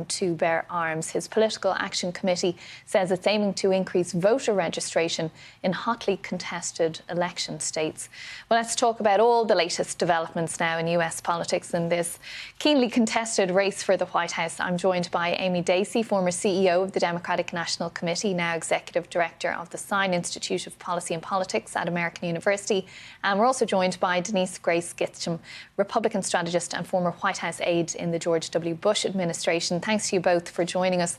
to bear arms. His Political Action Committee says it's aiming to increase voter registration in hotly contested election states. Well, let's talk about all the latest developments now in US politics in this keenly contested race for the White House. I'm joined by Amy Dacey, former CEO of the Democratic National Committee, now Executive Director of the Sine Institute of Policy and Politics at American University. And we're also joined by Denise Gitsham, Republican strategist and former White House aide in the George W. Bush administration. Thanks to you both for joining us.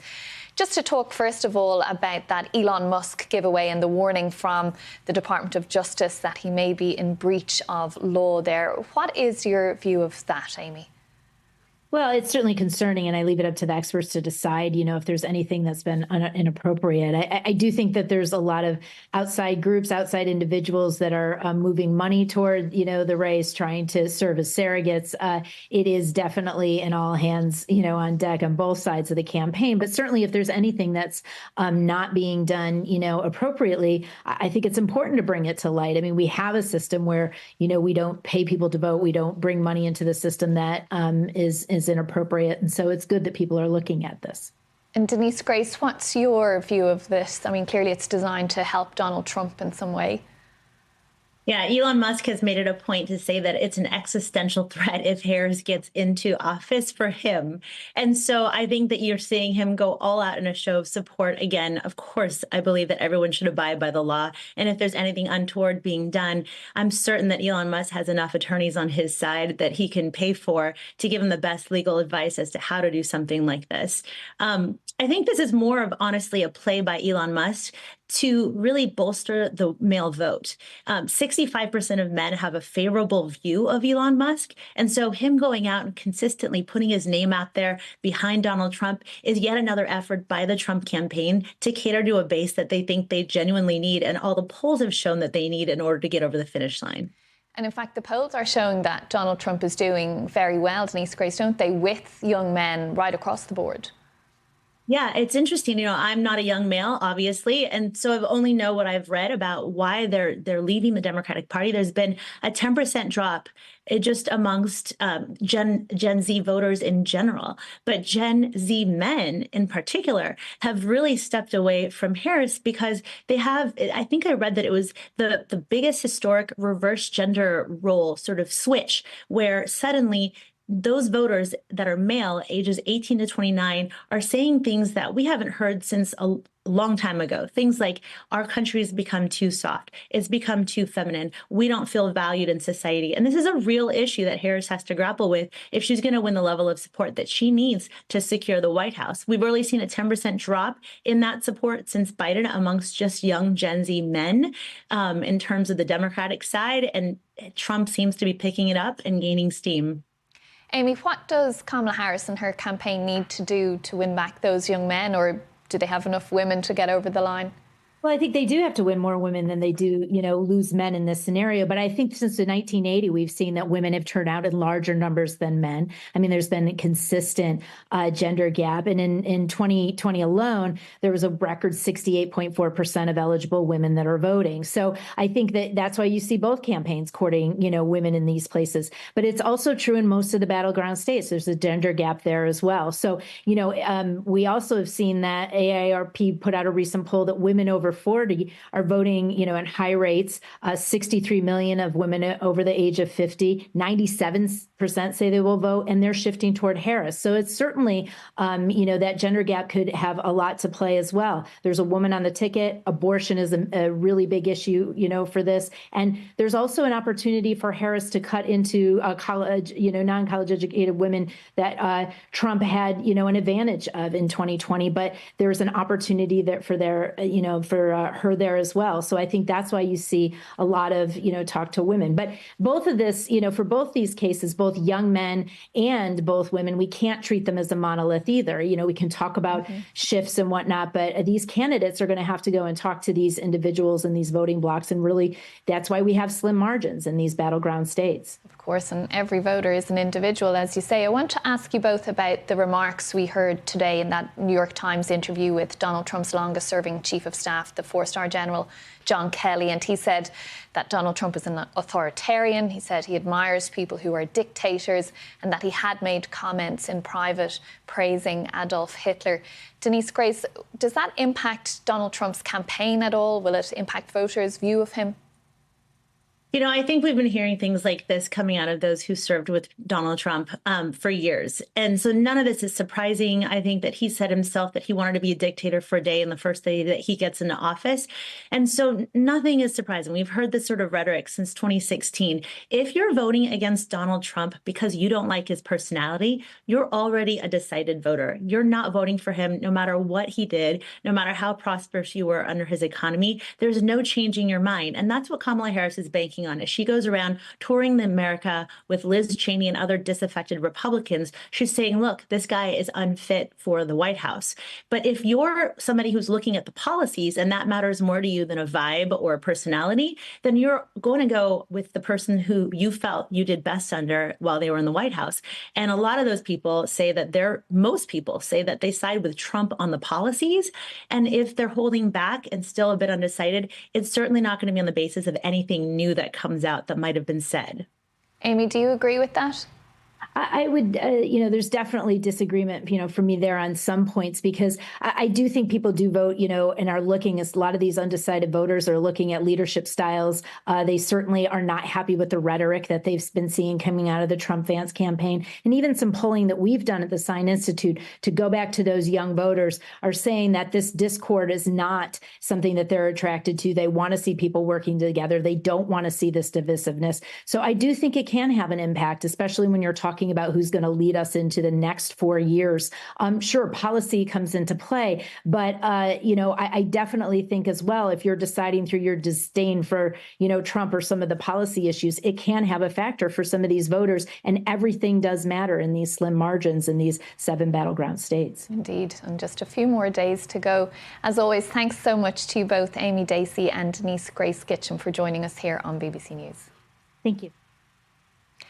Just to talk first of all about that Elon Musk giveaway and the warning from the Department of Justice that he may be in breach of law there. What is your view of that, Amy? Well, it's certainly concerning, and I leave it up to the experts to decide, if there's anything that's been inappropriate. I do think that there's a lot of outside groups, outside individuals that are moving money toward, the race, trying to serve as surrogates. It is definitely an all hands, on deck on both sides of the campaign. But certainly if there's anything that's not being done, appropriately, I think it's important to bring it to light. I mean, we have a system where, we don't pay people to vote. We don't bring money into the system that is inappropriate. And so it's good that people are looking at this. And Denise Grace, what's your view of this? I mean, clearly it's designed to help Donald Trump in some way. Yeah, Elon Musk has made it a point to say that it's an existential threat if Harris gets into office for him. And so I think that you're seeing him go all out in a show of support. Again, of course, I believe that everyone should abide by the law. And if there's anything untoward being done, I'm certain that Elon Musk has enough attorneys on his side that he can pay for to give him the best legal advice as to how to do something like this. I think this is more of, honestly, a play by Elon Musk to really bolster the male vote. 65% of men have a favorable view of Elon Musk. And so him going out and consistently putting his name out there behind Donald Trump is yet another effort by the Trump campaign to cater to a base that they think they genuinely need. And all the polls have shown that they need in order to get over the finish line. And in fact, the polls are showing that Donald Trump is doing very well, Denise Grace, don't they, with young men right across the board? Yeah, it's interesting. I'm not a young male, obviously, and so I've only know what I've read about why they're leaving the Democratic Party. There's been a 10% drop just amongst Gen Z voters in general, but Gen Z men in particular have really stepped away from Harris because they have. I think I read that it was the biggest historic reverse gender role sort of switch, where suddenly those voters that are male, ages 18 to 29, are saying things that we haven't heard since a long time ago. Things like, our country's become too soft. It's become too feminine. We don't feel valued in society. And this is a real issue that Harris has to grapple with if she's going to win the level of support that she needs to secure the White House. We've really seen a 10% drop in that support since Biden amongst just young Gen Z men in terms of the Democratic side. And Trump seems to be picking it up and gaining steam. Amy, what does Kamala Harris and her campaign need to do to win back those young men, or do they have enough women to get over the line? Well, I think they do have to win more women than they do, lose men in this scenario. But I think since the 1980, we've seen that women have turned out in larger numbers than men. I mean, there's been a consistent gender gap. And in 2020 alone, there was a record 68.4% of eligible women that are voting. So I think that's why you see both campaigns courting, women in these places. But it's also true in most of the battleground states. There's a gender gap there as well. So, we also have seen that AARP put out a recent poll that women over 40 are voting, at high rates. 63 million of women over the age of 50, 97% say they will vote, and they're shifting toward Harris. So it's certainly, that gender gap could have a lot to play as well. There's a woman on the ticket. Abortion is a really big issue, for this. And there's also an opportunity for Harris to cut into college, non-college educated women that Trump had, an advantage of in 2020. But there's an opportunity there for her there as well. So I think that's why you see a lot of, talk to women. But both of this, for both these cases, both young men and both women, we can't treat them as a monolith either. We can talk about shifts and whatnot, but these candidates are going to have to go and talk to these individuals in these voting blocks. And really, that's why we have slim margins in these battleground states. Of course, and every voter is an individual, as you say. I want to ask you both about the remarks we heard today in that New York Times interview with Donald Trump's longest serving chief of staff, have the four-star general John Kelly, and he said that Donald Trump is an authoritarian. He said he admires people who are dictators and that he had made comments in private praising Adolf Hitler. Denise Grace, does that impact Donald Trump's campaign at all? Will it impact voters' view of him? You know, I think we've been hearing things like this coming out of those who served with Donald Trump for years. And so none of this is surprising. I think that he said himself that he wanted to be a dictator for a day in the first day that he gets into office. And so nothing is surprising. We've heard this sort of rhetoric since 2016. If you're voting against Donald Trump because you don't like his personality, you're already a decided voter. You're not voting for him no matter what he did, no matter how prosperous you were under his economy. There's no changing your mind. And that's what Kamala Harris is banking on. As she goes around touring America with Liz Cheney and other disaffected Republicans, she's saying, look, this guy is unfit for the White House. But if you're somebody who's looking at the policies and that matters more to you than a vibe or a personality, then you're going to go with the person who you felt you did best under while they were in the White House. And a lot of those people say that most people say that they side with Trump on the policies. And if they're holding back and still a bit undecided, it's certainly not going to be on the basis of anything new that comes out that might have been said. Amy, do you agree with that? I would, there's definitely disagreement, for me there on some points, because I do think people do vote, and are looking, as a lot of these undecided voters are looking at leadership styles. They certainly are not happy with the rhetoric that they've been seeing coming out of the Trump-Vance campaign. And even some polling that we've done at the Sign Institute to go back to those young voters are saying that this discord is not something that they're attracted to. They want to see people working together. They don't want to see this divisiveness. So I do think it can have an impact, especially when you're talking about who's going to lead us into the next 4 years. Sure, policy comes into play, but I definitely think as well, if you're deciding through your disdain for Trump or some of the policy issues, it can have a factor for some of these voters, and everything does matter in these slim margins in these 7 battleground states. Indeed, and just a few more days to go. As always, thanks so much to you both, Amy Dacey and Denise Grace Gitsham, for joining us here on BBC News. Thank you.